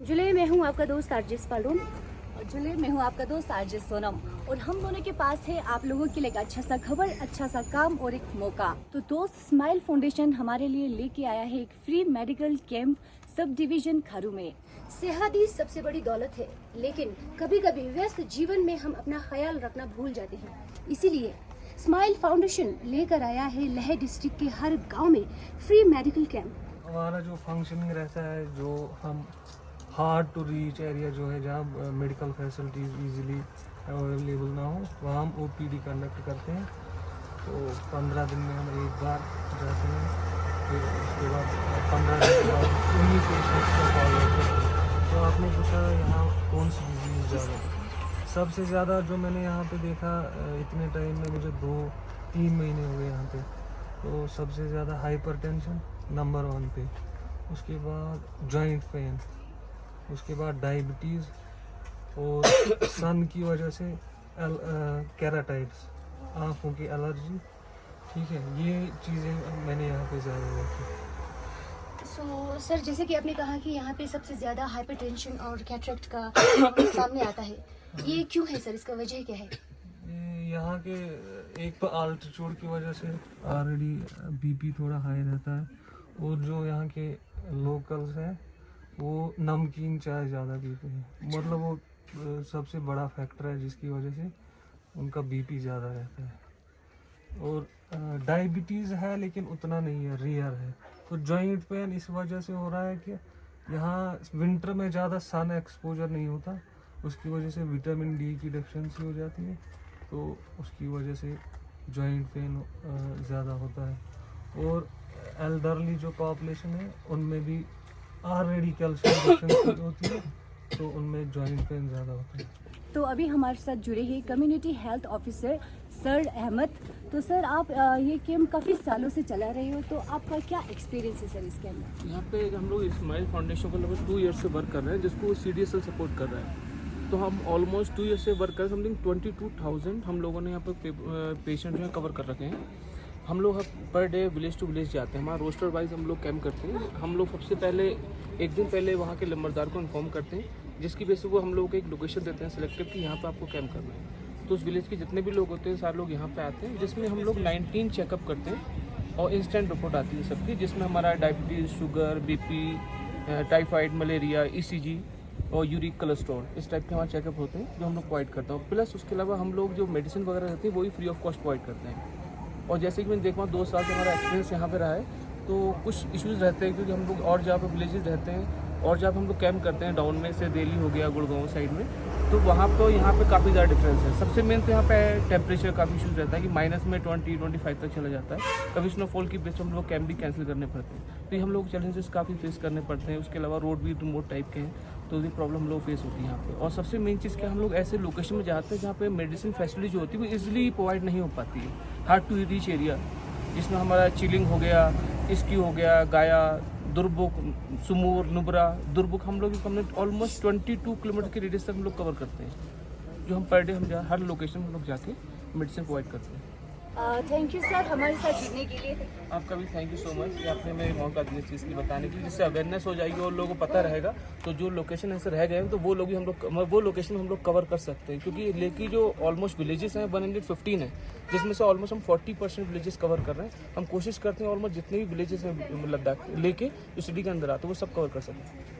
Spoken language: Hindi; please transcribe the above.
जुले में हूँ आपका दोस्त आरजे पालून। जुले में हूँ आपका दोस्त आरजे सोनम और हम दोनों के पास है आप लोगों के लिए एक अच्छा सा खबर, अच्छा सा काम और एक मौका। तो दोस्त स्माइल फाउंडेशन हमारे लिए लेके आया है एक free medical camp subdivision Kharu में। सेहत ही सबसे बड़ी दौलत है, लेकिन कभी कभी व्यस्त जीवन में हम अपना ख्याल रखना भूल जाते हैं। इसीलिए स्माइल फाउंडेशन लेकर आया है लेह डिस्ट्रिक्ट के हर गांव में फ्री मेडिकल कैंप। हमारा जो फंक्शनिंग रहता है, जो हम हार्ड टू रीच एरिया जो है जहाँ मेडिकल फैसिलिटीज़ इजीली अवेलेबल ना हो, वहाँ हम ओपीडी कंडक्ट करते हैं। तो 15 दिन में हम एक बार जाते हैं, फिर उसके बाद 15 दिन के बाद उन्हीं पेशेंट्स का कॉल करते हैं। तो आपने पूछा यहाँ कौन सी डिजीज़ ज़्यादा है। सबसे ज़्यादा जो मैंने यहाँ पे देखा, इतने टाइम में मुझे 2-3 महीने हो गए यहाँ पे, तो सबसे ज़्यादा हाइपरटेंशन नंबर 1 पे, उसके बाद जॉइंट पेन, उसके बाद डायबिटीज़ और सन की वजह से केराटाइट्स, आँखों की एलर्जी। ठीक है, ये चीज़ें मैंने यहाँ पे ज़्यादा देखी। सो सर, जैसे कि आपने कहा कि यहाँ पे सबसे ज़्यादा हाइपरटेंशन और कैटरेक्ट का सामने आता है, ये क्यों है सर? इसका वजह क्या है? यहाँ के एक तो आल्टीट्यूड की वजह से ऑलरेडी बीपी थोड़ा हाई रहता है, और जो यहाँ के लोकल्स हैं वो नमकीन चाय ज़्यादा पीते हैं। मतलब वो सबसे बड़ा फैक्टर है जिसकी वजह से उनका बीपी ज़्यादा रहता है। और डायबिटीज़ है लेकिन उतना नहीं है, रेयर है। तो जॉइंट पेन इस वजह से हो रहा है कि यहाँ विंटर में ज़्यादा सन एक्सपोजर नहीं होता, उसकी वजह से विटामिन डी की डेफिशिएंसी हो जाती है, तो उसकी वजह से जॉइंट पेन ज़्यादा होता है। और एल्डरली जो पॉपुलेशन है उनमें भी ऑलरेडी कैल्शियम डेफिशिएंसी होती है, तो उनमें जॉइंट पेन ज़्यादा होता है। तो अभी हमारे साथ जुड़े हैं community health officer sir Ahmad. तो सर, आप ये कैंप काफ़ी सालों से चला रहे हो, तो आपका क्या एक्सपीरियंस है सर इसके अंदर? यहाँ पे हम लोग स्माइल फाउंडेशन को लगभग 2 ईयर से वर्क कर रहे हैं, जिसको CDSL सपोर्ट कर रहा है। तो हम ऑलमोस्ट 2 ईयर से वर्क कर रहे हैं। समथिंग 22,000 हम लोगों ने यहाँ पे पेशेंट जो है कवर कर रखे हैं। हम लोग per day village to village जाते हैं, हमारा रोस्टर वाइज हम लोग कैंप करते हैं। हम लोग सबसे पहले एक दिन पहले वहाँ के लंबरदार को इन्फॉर्म करते हैं, जिसकी वजह से वो हम लोग को एक लोकेशन देते हैं सिलेक्टिव कि यहाँ पे आपको कैंप करना है। तो उस विलेज के जितने भी लोग होते हैं सारे लोग यहाँ पे आते हैं, जिसमें हम लोग 19 चेकअप करते हैं और इंस्टेंट रिपोर्ट आती है सबकी, जिसमें हमारा diabetes, sugar, BP, typhoid, malaria, ECG और यूरिक कोलेस्ट्रॉल, इस टाइप के हमारे चेकअप होते हैं जो हम लोग प्रोवाइड करते हैं। प्लस उसके अलावा हम लोग जो मेडिसिन वगैरह रहती है वही फ्री ऑफ कॉस्ट प्रोवाइड करते हैं। और जैसे कि मैं देख रहा हूँ 2 साल से हमारा एक्सपीरियंस यहाँ पे रहा है, तो कुछ इश्यूज़ रहते हैं क्योंकि हम लोग और जहाँ पे विलेजेस रहते हैं और जहाँ पे हम लोग कैंप करते हैं, डाउन में से दिल्ली हो गया, गुड़गांव साइड में, तो वहाँ पर यहाँ पे काफ़ी ज़्यादा डिफरेंस है। सबसे मेन तो यहाँ पे टेम्परेचर काफ़ी इशूज़ रहता है कि माइनस में 20-25 तक चला जाता है। कभी स्नोफॉल की बेस पर हम लोग कैंप भी कैंसिल करने पड़ते हैं, तो ये हम लोग चैलेंजेस काफ़ी फेस करने पड़ते हैं। उसके अलावा रोड भी रिमोट टाइप के हैं, तो ये प्रॉब्लम हम लोग फेस होती है यहाँ पे। और सबसे मेन चीज़ क्या, हम लोग ऐसे लोकेशन में जाते हैं जहाँ पे मेडिसिन फैसिलिटी जो होती है वो ईजिली प्रोवाइड नहीं हो पाती है। हार्ड टू रीच एरिया, जिसमें हमारा चिलिंग हो गया, इसकी हो गया, गाया, दुर्बुक, सुमूर, नुब्रा, दुर्बुक, हम लोग ऑलमोस्ट 22 किलोमीटर के रेडियस तक हम लोग कवर करते हैं, जो हम पर डे हम हर लोकेशन में हम लोग जाके मेडिसिन प्रोवाइड करते हैं। थैंक यू सर हमारे साथ जुड़ने के लिए। आपका भी थैंक यू सो मच कि आपने मेरे मौका दिया इस चीज़ की बताने के लिए, जिससे अवेयरनेस हो जाएगी और लोगों को पता रहेगा। तो जो लोकेशन ऐसे रह गए हैं तो वो लोग भी हम लोग वो लोकेशन हम लोग कवर कर सकते हैं, क्योंकि लेकिन जो ऑलमोस्ट विलेजेस हैं 115 है, जिसमें से ऑलमोस्ट हम 40% विलेजेस कवर कर रहे हैं। हम कोशिश करते हैं ऑलमोस्ट जितने भी विलेजेस हैं लद्दाख लेके जो सिटी के अंदर आते हैं वो सब कवर कर सकें।